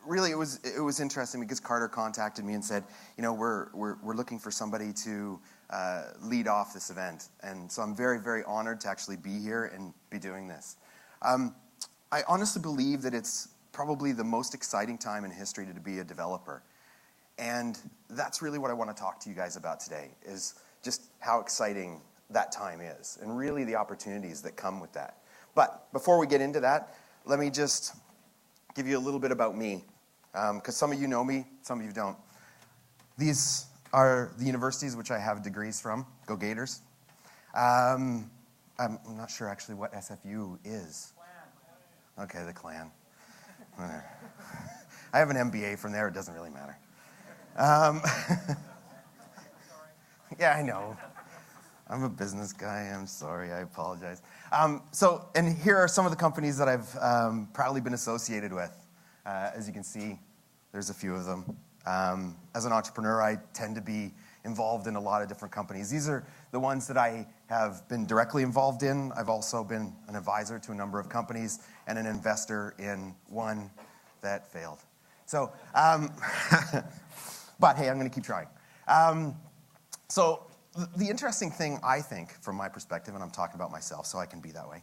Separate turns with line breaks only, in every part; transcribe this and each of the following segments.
Really, it was interesting because Carter contacted me and said, we're looking for somebody to lead off this event, and so I'm very, very honored to actually be here and be doing this. I honestly believe that it's probably the most exciting time in history to be a developer, and that's really what I want to talk to you guys about today, is just how exciting that time is, and really the opportunities that come with that. But before we get into that, let me just give you a little bit about me, because some of you know me, some of you don't. These are the universities which I have degrees from. Go Gators. I'm not sure actually what SFU is. Okay, the Klan. I have an MBA from there. It doesn't really matter. Yeah, I know. I'm a business guy. I'm sorry. I apologize. And here are some of the companies that I've proudly been associated with. As you can see, there's a few of them. As an entrepreneur, I tend to be involved in a lot of different companies. These are the ones that I have been directly involved in. I've also been an advisor to a number of companies and an investor in one that failed. So, but hey, I'm going to keep trying. So the interesting thing, I think, from my perspective, and I'm talking about myself so I can be that way,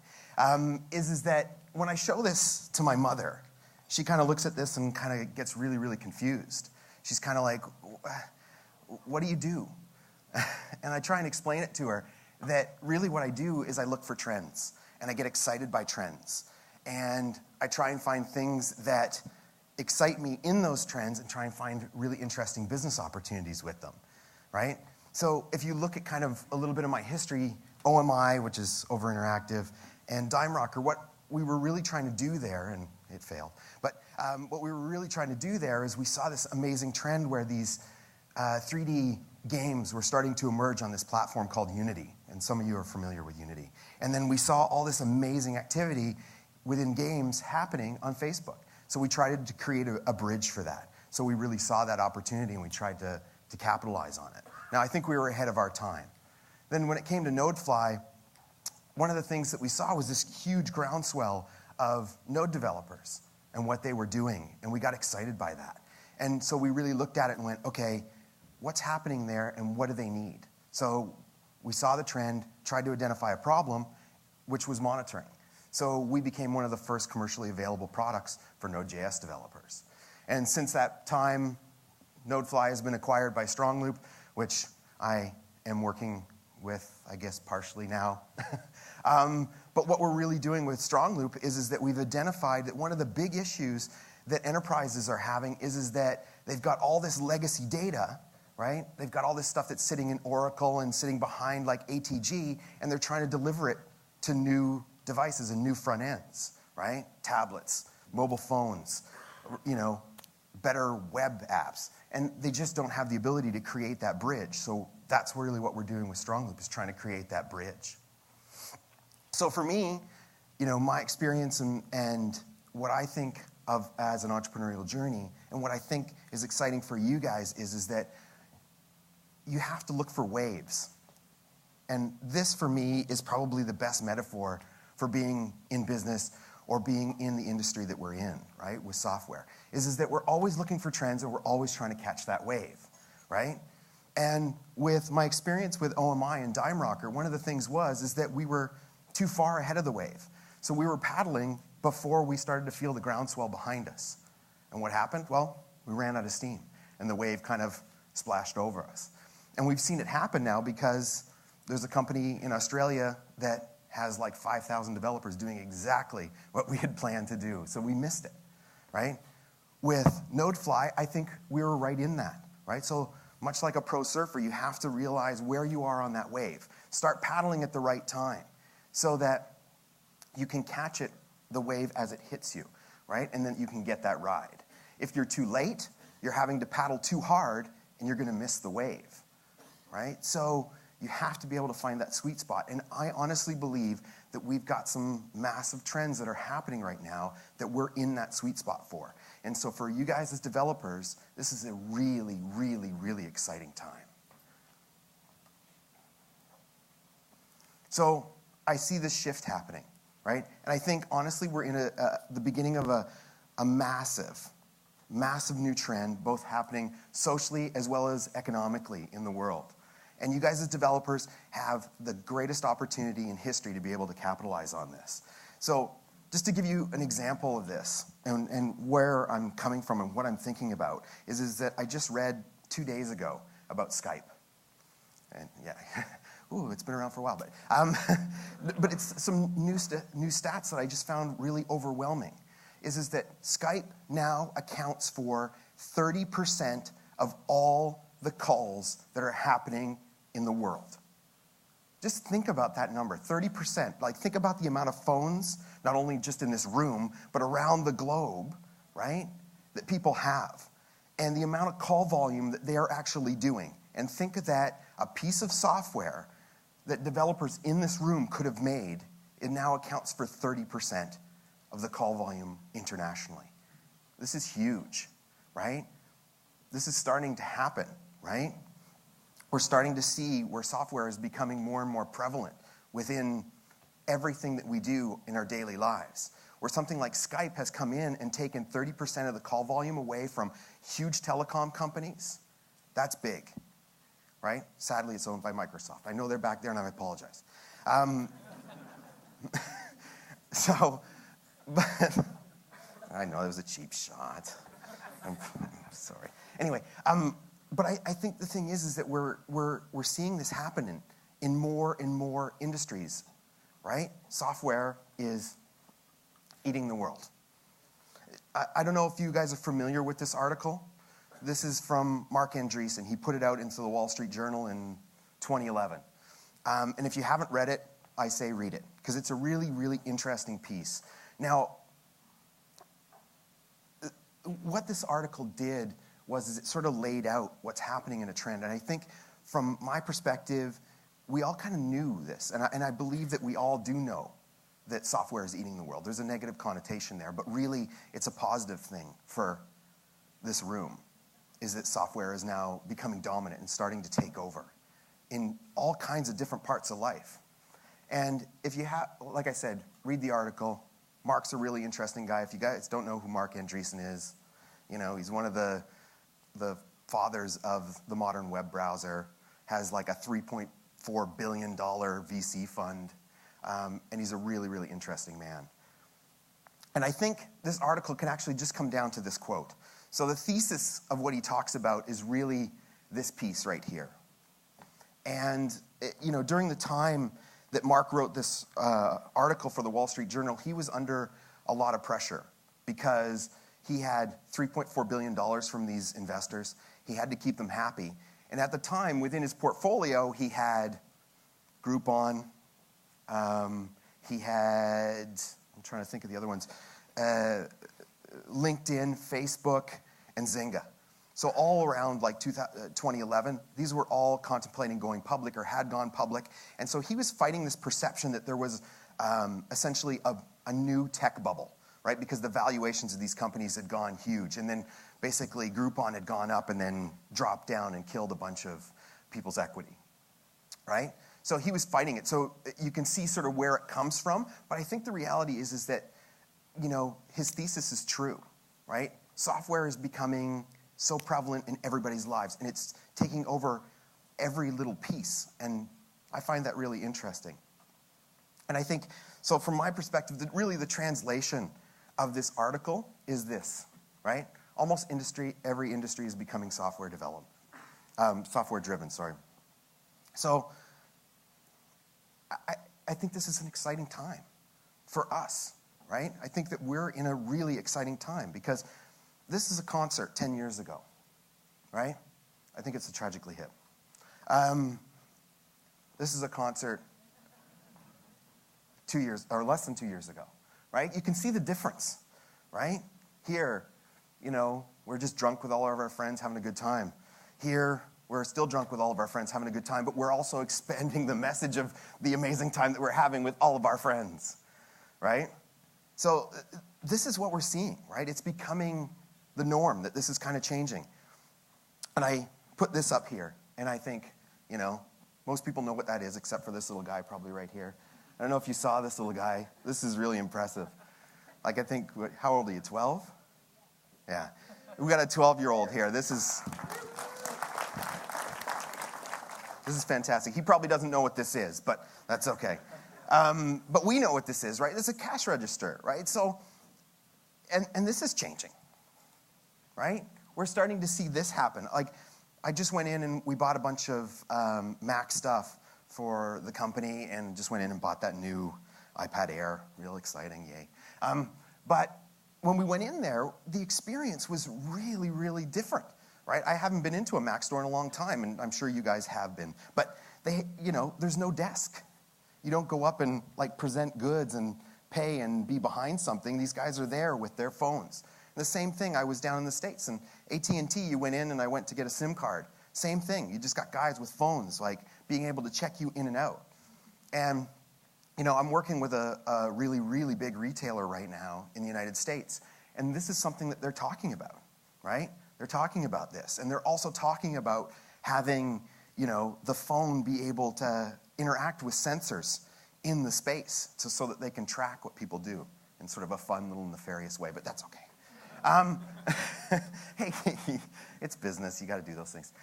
is that when I show this to my mother, she kind of looks at this and kind of gets really, really confused. She's kind of like, what do you do? And I try and explain it to her that really what I do is I look for trends, and I get excited by trends. And I try and find things that excite me in those trends and try and find really interesting business opportunities with them, right? So if you look at kind of a little bit of my history, OMI, which is Over Interactive, and Dime Rocker, what we were really trying to do there, and it failed, but what we were really trying to do there is we saw this amazing trend where these 3D games were starting to emerge on this platform called Unity, and some of you are familiar with Unity. And then we saw all this amazing activity within games happening on Facebook. So we tried to create a bridge for that. So we really saw that opportunity and we tried to capitalize on it. Now, I think we were ahead of our time. Then when it came to Nodefly, one of the things that we saw was this huge groundswell of Node developers and what they were doing, and we got excited by that. And so we really looked at it and went, okay, what's happening there and what do they need? So we saw the trend, tried to identify a problem, which was monitoring. So we became one of the first commercially available products for Node.js developers. And since that time, Nodefly has been acquired by StrongLoop, which I am working with, I guess, partially now. But what we're really doing with StrongLoop is that we've identified that one of the big issues that enterprises are having is that they've got all this legacy data, right? They've got all this stuff that's sitting in Oracle and sitting behind like ATG, and they're trying to deliver it to new devices and new front ends, right? Tablets, mobile phones, better web apps. And they just don't have the ability to create that bridge. So that's really what we're doing with StrongLoop, is trying to create that bridge. So for me, my experience and what I think of as an entrepreneurial journey, and what I think is exciting for you guys is that you have to look for waves. And this, for me, is probably the best metaphor for being in business or being in the industry that we're in, right, with software, is that we're always looking for trends and we're always trying to catch that wave, right? And with my experience with OMI and Dime Rocker, one of the things is that we were too far ahead of the wave. So we were paddling before we started to feel the groundswell behind us. And what happened? Well, we ran out of steam, and the wave kind of splashed over us. And we've seen it happen now because there's a company in Australia that has like 5,000 developers doing exactly what we had planned to do. So we missed it, right? With Nodefly, I think we were right in that, right? So much like a pro surfer, you have to realize where you are on that wave. Start paddling at the right time so that you can catch the wave as it hits you, right? And then you can get that ride. If you're too late, you're having to paddle too hard and you're going to miss the wave, right? So you have to be able to find that sweet spot. And I honestly believe that we've got some massive trends that are happening right now that we're in that sweet spot for. And so for you guys as developers, this is a really, really, really exciting time. So I see this shift happening, right? And I think, honestly, we're in the beginning of a massive new trend, both happening socially as well as economically in the world. And you guys as developers have the greatest opportunity in history to be able to capitalize on this. So just to give you an example of this and where I'm coming from and what I'm thinking about is that I just read 2 days ago about Skype. And yeah, ooh, it's been around for a while, but it's some new stats that I just found really overwhelming. Is that Skype now accounts for 30% of all the calls that are happening in the world. Just think about that number, 30%. Like, think about the amount of phones, not only just in this room, but around the globe, right, that people have, and the amount of call volume that they are actually doing. And think of that, a piece of software that developers in this room could have made, it now accounts for 30% of the call volume internationally. This is huge, right? This is starting to happen, right? We're starting to see where software is becoming more and more prevalent within everything that we do in our daily lives. Where something like Skype has come in and taken 30% of the call volume away from huge telecom companies. That's big, right? Sadly, it's owned by Microsoft. I know they're back there, and I apologize. But I know that was a cheap shot. I'm sorry. Anyway, but I think the thing is that we're seeing this happen in more and more industries, right? Software is eating the world. I don't know if you guys are familiar with this article. This is from Mark Andreessen. He put it out into the Wall Street Journal in 2011. And if you haven't read it, I say read it, because it's a really, really interesting piece. Now, what this article did was it sort of laid out what's happening in a trend. And I think from my perspective, we all kind of knew this. And I believe that we all do know that software is eating the world. There's a negative connotation there, but really it's a positive thing for this room, is that software is now becoming dominant and starting to take over in all kinds of different parts of life. And if you have, like I said, read the article. Mark's a really interesting guy. If you guys don't know who Mark Andreessen is, you know, he's one of the fathers of the modern web browser, has like a $3.4 billion VC fund, and he's a really, really interesting man. And I think this article can actually just come down to this quote. So the thesis of what he talks about is really this piece right here. And, you know, during the time that Mark wrote this article for the Wall Street Journal, he was under a lot of pressure because he had $3.4 billion from these investors. He had to keep them happy. And at the time, within his portfolio, he had Groupon. He had, I'm trying to think of the other ones, LinkedIn, Facebook, and Zynga. So all around like 2011, these were all contemplating going public or had gone public. And so he was fighting this perception that there was essentially a new tech bubble, right? Because the valuations of these companies had gone huge. And then basically Groupon had gone up and then dropped down and killed a bunch of people's equity, right? So he was fighting it. So you can see sort of where it comes from. But I think the reality is that, you know, his thesis is true, right? Software is becoming so prevalent in everybody's lives, and it's taking over every little piece. And I find that really interesting. And I think, so from my perspective, really the translation of this article is this, right? Almost every industry is becoming software driven, sorry. So I think this is an exciting time for us, right? I think that we're in a really exciting time because this is a concert 10 years ago, right? I think it's a Tragically Hip. This is a concert 2 years, or less than 2 years ago, right? You can see the difference, right? Here, you know, we're just drunk with all of our friends having a good time. Here, we're still drunk with all of our friends having a good time, but we're also expanding the message of the amazing time that we're having with all of our friends, right? So this is what we're seeing, right? It's becoming the norm, that this is kind of changing. And I put this up here, and I think, you know, most people know what that is, except for this little guy probably right here. I don't know if you saw this little guy. This is really impressive. Like, I think, how old are you, 12? Yeah. We got a 12-year-old here. This is fantastic. He probably doesn't know what this is, but that's okay. But we know what this is, right? This is a cash register, right? So, and this is changing, right? We're starting to see this happen. Like, I just went in and we bought a bunch of Mac stuff for the company and just went in and bought that new iPad Air. Real exciting, yay. But when we went in there, the experience was really, really different, right? I haven't been into a Mac store in a long time, and I'm sure you guys have been. But there's no desk. You don't go up and like present goods and pay and be behind something. These guys are there with their phones. The same thing, I was down in the States, and AT&T, you went in and I went to get a SIM card. Same thing, you just got guys with phones, like being able to check you in and out. And, I'm working with a really, really big retailer right now in the United States, and this is something that they're talking about, right? They're talking about this, and they're also talking about having, the phone be able to interact with sensors in the space so that they can track what people do in sort of a fun little nefarious way, but that's okay. Hey, it's business. You got to do those things.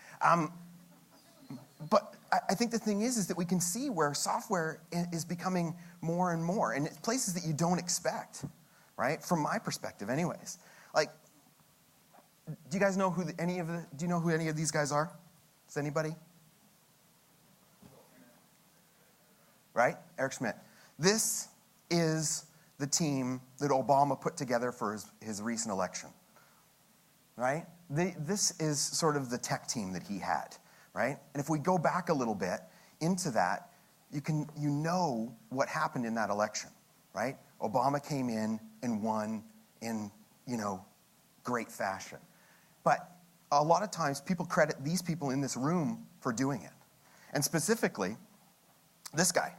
But I think the thing is that we can see where software is becoming more and more, and it's places that you don't expect, right? From my perspective, anyways. Like, do you guys know who any of these guys are? Does anybody? Right? Eric Schmidt. This is the team that Obama put together for his recent election, right? This is sort of the tech team that he had, right? And if we go back a little bit into that, you know what happened in that election, right? Obama came in and won in, great fashion. But a lot of times people credit these people in this room for doing it. And specifically, this guy.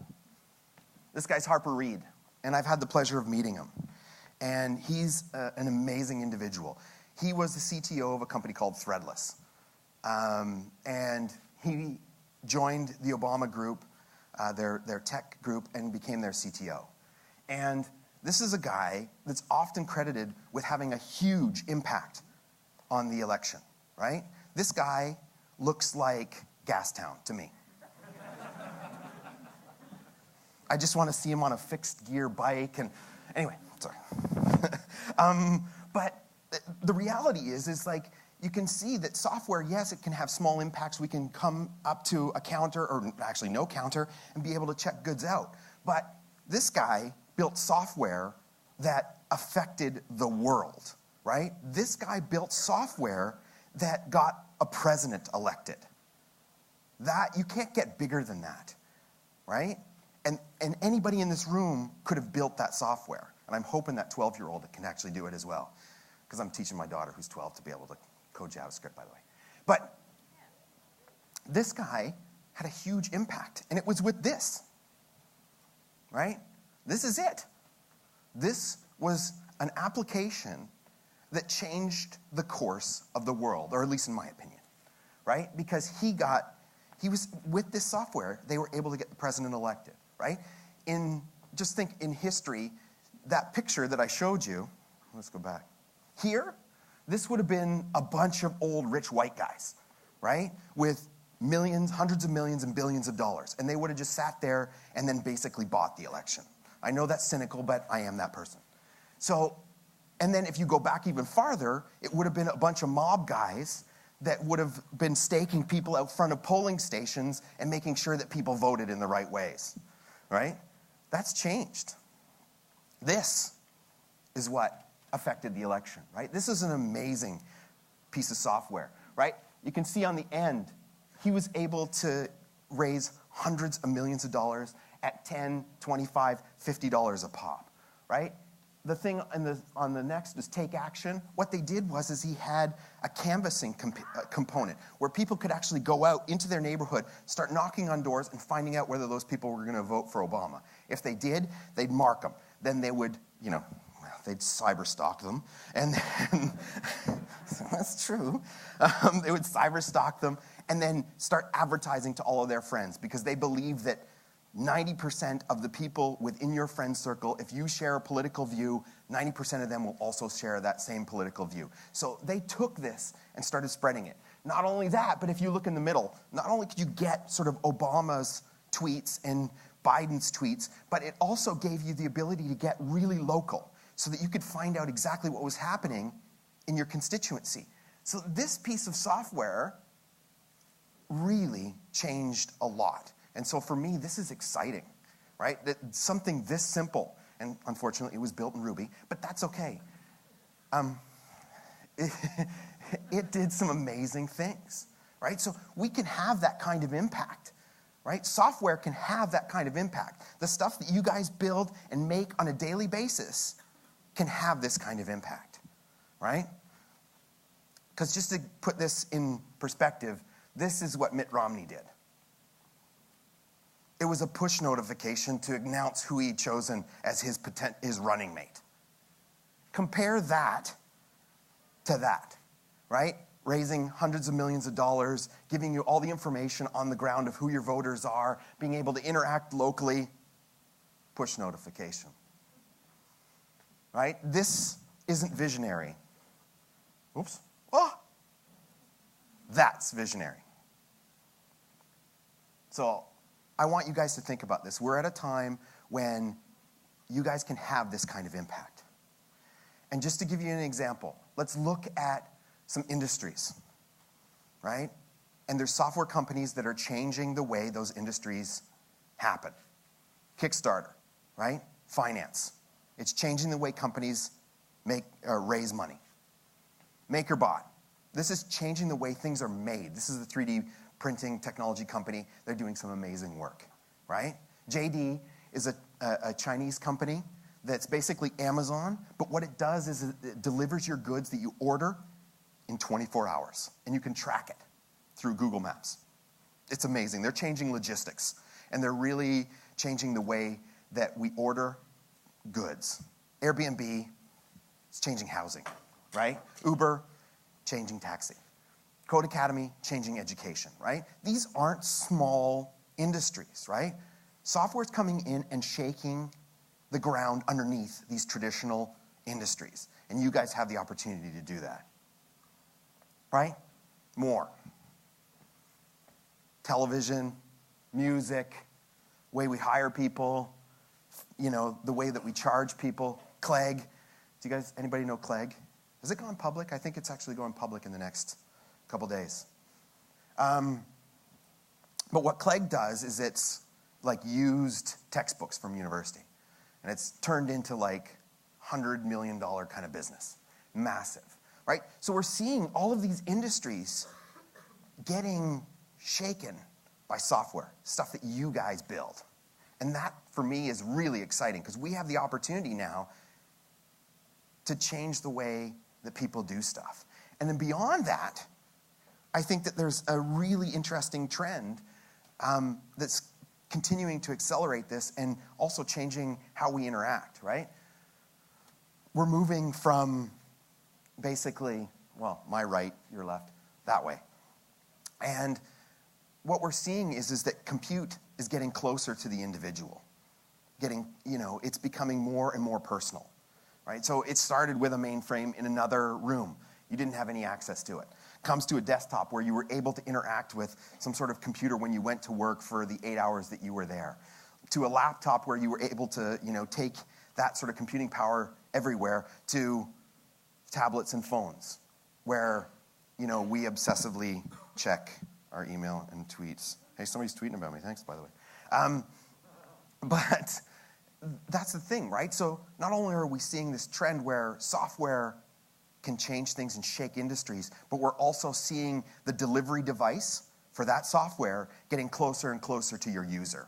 This guy's Harper Reed. And I've had the pleasure of meeting him. And he's an amazing individual. He was the CTO of a company called Threadless. And he joined the Obama group, their tech group, and became their CTO. And this is a guy that's often credited with having a huge impact on the election, right? This guy looks like Gastown to me. I just want to see him on a fixed gear bike. And anyway, sorry. But the reality is like you can see that software, yes, it can have small impacts. We can come up to a counter, or actually no counter, and be able to check goods out. But this guy built software that affected the world, right? This guy built software that got a president elected. That, you can't get bigger than that, right? And anybody in this room could have built that software. And I'm hoping that 12-year-old can actually do it as well. Because I'm teaching my daughter, who's 12, to be able to code JavaScript, by the way. But this guy had a huge impact. And it was with this, right? This is it. This was an application that changed the course of the world, or at least in my opinion, right? Because he was with this software, they were able to get the president elected, right? Just think in history, that picture that I showed you, let's go back. Here, this would have been a bunch of old rich white guys, right? With millions, hundreds of millions, and billions of dollars. And they would have just sat there and then basically bought the election. I know that's cynical, but I am that person. So, and then if you go back even farther, it would have been a bunch of mob guys that would have been staking people out front of polling stations and making sure that people voted in the right ways, right? That's changed. This is what affected the election, right? This is an amazing piece of software, right? You can see on the end, he was able to raise hundreds of millions of dollars at $10, $25, $50 a pop, right? The thing on the next is take action. What they did was he had a canvassing component where people could actually go out into their neighborhood, start knocking on doors and finding out whether those people were going to vote for Obama. If they did, they'd mark them. Then they would, they'd cyber stalk them. And then, that's true. They would cyber stalk them and then start advertising to all of their friends because they believe that 90% of the people within your friend circle, if you share a political view, 90% of them will also share that same political view. So they took this and started spreading it. Not only that, but if you look in the middle, not only could you get sort of Obama's tweets and Biden's tweets, but it also gave you the ability to get really local so that you could find out exactly what was happening in your constituency. So this piece of software really changed a lot. And so for me, this is exciting, right? That something this simple, and unfortunately it was built in Ruby, but that's okay. It did some amazing things, right? So we can have that kind of impact, right? Software can have that kind of impact. The stuff that you guys build and make on a daily basis can have this kind of impact, right? Because just to put this in perspective, this is what Mitt Romney did. It was a push notification to announce who he'd chosen as his running mate. Compare that to that, right? Raising hundreds of millions of dollars, giving you all the information on the ground of who your voters are, being able to interact locally, push notification, right? This isn't visionary. Oops. Oh, that's visionary. So I want you guys to think about this. We're at a time when you guys can have this kind of impact. And just to give you an example, let's look at some industries, right? And there's software companies that are changing the way those industries happen. Kickstarter, right? Finance. It's changing the way companies raise money. MakerBot. This is changing the way things are made. This is a 3D printing technology company. They're doing some amazing work, right? JD is a Chinese company that's basically Amazon, but what it does is it delivers your goods that you order in 24 hours, and you can track it through Google Maps. It's amazing. They're changing logistics, and they're really changing the way that we order goods. Airbnb is changing housing, right? Uber, changing taxi. Code Academy, changing education, right? These aren't small industries, right? Software's coming in and shaking the ground underneath these traditional industries. And you guys have the opportunity to do that, right? More. Television, music, way we hire people, the way that we charge people. Clegg. Do you guys, anybody know Clegg? Has it gone public? I think it's actually going public in the next couple days. But what Clegg does is it's like used textbooks from university. And it's turned into like $100 million kind of business. Massive, right? So we're seeing all of these industries getting shaken by software, stuff that you guys build. And that, for me, is really exciting because we have the opportunity now to change the way that people do stuff. And then beyond that, I think that there's a really interesting trend that's continuing to accelerate this and also changing how we interact, right? We're moving from basically, well, my right, your left, that way. And what we're seeing is that compute is getting closer to the individual. It's becoming more and more personal, right? So it started with a mainframe in another room. You didn't have any access to it. Comes to a desktop where you were able to interact with some sort of computer when you went to work for the 8 hours that you were there. To a laptop where you were able to, take that sort of computing power everywhere, to tablets and phones where, we obsessively check our email and tweets. Hey, somebody's tweeting about me. Thanks, by the way. But that's the thing, right? So not only are we seeing this trend where software can change things and shake industries, but we're also seeing the delivery device for that software getting closer and closer to your user,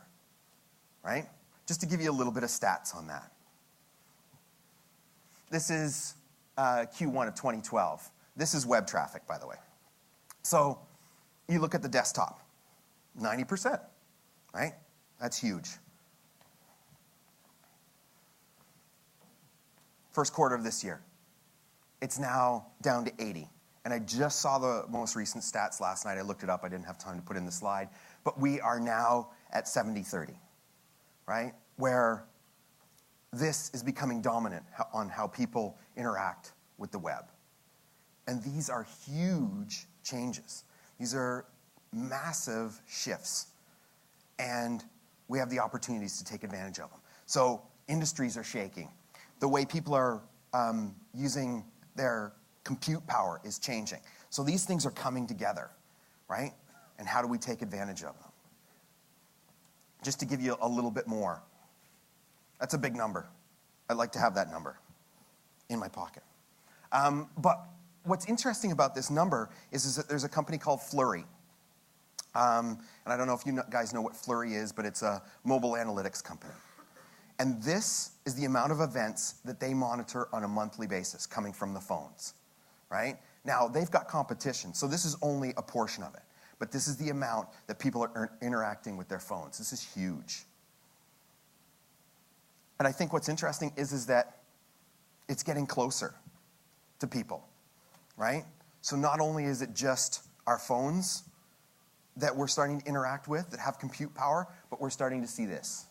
right? Just to give you a little bit of stats on that. This is Q1 of 2012. This is web traffic, by the way. So you look at the desktop, 90%, right? That's huge. First quarter of this year, it's now down to 80. And I just saw the most recent stats last night. I looked it up. I didn't have time to put in the slide. But we are now at 70-30, right? Where this is becoming dominant on how people interact with the web. And these are huge changes. These are massive shifts. And we have the opportunities to take advantage of them. So industries are shaking. The way people are using their compute power is changing. So these things are coming together, right? And how do we take advantage of them? Just to give you a little bit more. That's a big number. I'd like to have that number in my pocket. But what's interesting about this number is that there's a company called Flurry. And I don't know if you guys know what Flurry is, but it's a mobile analytics company. And this is the amount of events that they monitor on a monthly basis coming from the phones, right? Now, they've got competition, so this is only a portion of it. But this is the amount that people are interacting with their phones. This is huge. And I think what's interesting is that it's getting closer to people, right? So not only is it just our phones that we're starting to interact with that have compute power, but we're starting to see this.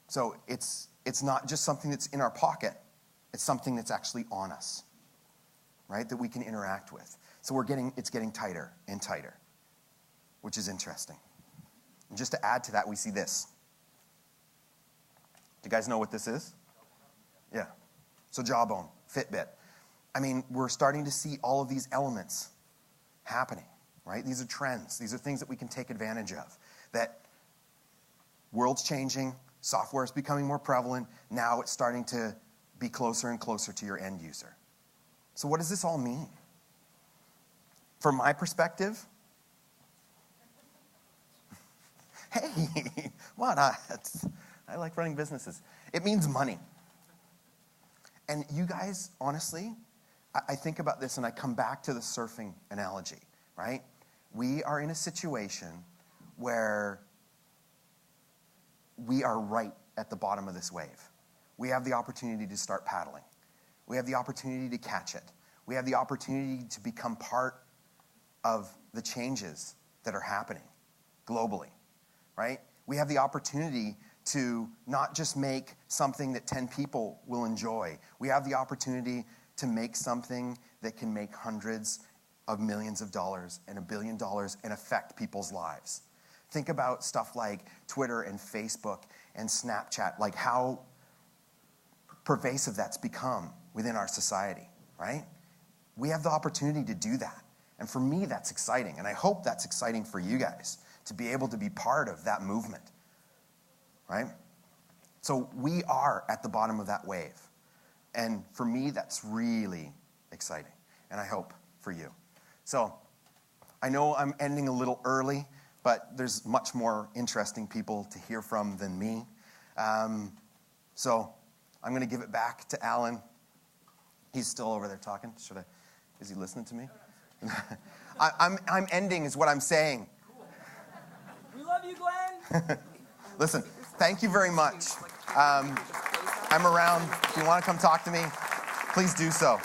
So it's not just something that's in our pocket, it's something that's actually on us, right? That we can interact with. So it's getting tighter and tighter, which is interesting. And just to add to that, we see this. Do you guys know what this is? Yeah. So Jawbone, Fitbit. I mean, we're starting to see all of these elements happening, right? These are trends. These are things that we can take advantage of. That world's changing, software is becoming more prevalent. Now it's starting to be closer and closer to your end user. So what does this all mean? From my perspective, hey, what? I like running businesses. It means money. And you guys, honestly, I think about this and I come back to the surfing analogy, right? We are in a situation where we are right at the bottom of this wave. We have the opportunity to start paddling. We have the opportunity to catch it. We have the opportunity to become part of the changes that are happening globally, right? We have the opportunity to not just make something that 10 people will enjoy. We have the opportunity to make something that can make hundreds of millions of dollars and $1 billion and affect people's lives. Think about stuff like Twitter and Facebook and Snapchat, like how pervasive that's become within our society, right? We have the opportunity to do that. And for me, that's exciting. And I hope that's exciting for you guys to be able to be part of that movement, right? So we are at the bottom of that wave. And for me, that's really exciting. And I hope for you. So I know I'm ending a little early, but there's much more interesting people to hear from than me. So I'm going to give it back to Alan. He's still over there talking. Is he listening to me? I'm ending is what I'm saying.
Cool. We love you, Glenn.
Listen, thank you very much. I'm around. If you want to come talk to me, please do so.